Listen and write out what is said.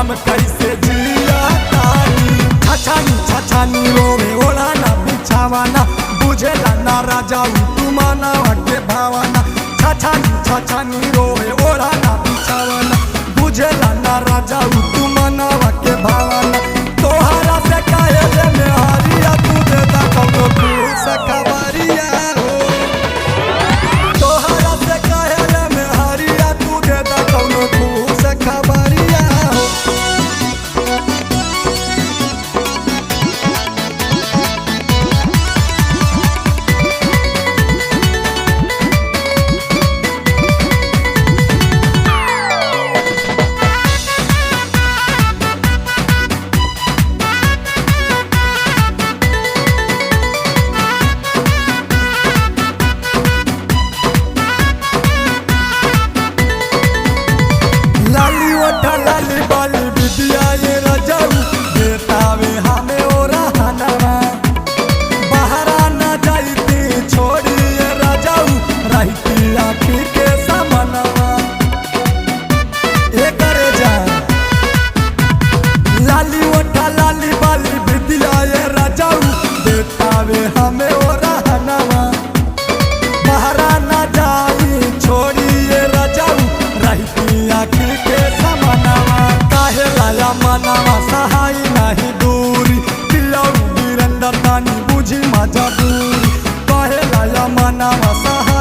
हम कैसे जिया तानी। छछानी छछानी रोवे ओढ़ा ना बिछावाना, बुझेला ना राजा तू मानवा के भावना। छछानी छछानी रोवे ओढ़ा ना बिछावाना, बुझेला ना राजा तू मानवा के भावना। तोहरा से काहे ले मेहरिया तू देता कौनो खुश खबरिया हो। तोहरा से काहे ले मेहरिया तू देता कौनो खुश खबरिया हो। लाली ओठा लाली बाली बिटिया ये रजाऊ देतावे हमें ओरा हनवा। बहरा न जाइती छोड़ी ये रजाऊ रहती आँखी के समनवा। ये करे जा लाली ओठा लाली बाली बिटिया ये रजाऊ देतावे हमें ओरा हनवा। बहरा न जाई छोड़ी ये रजाऊ रहती आँखी के समनवा। काहे लाया मनवा सहाय नहीं दूरी, पिलऊ बिरंदा तानी बुझी मजबूरी। काहे लाया मनवा सहाय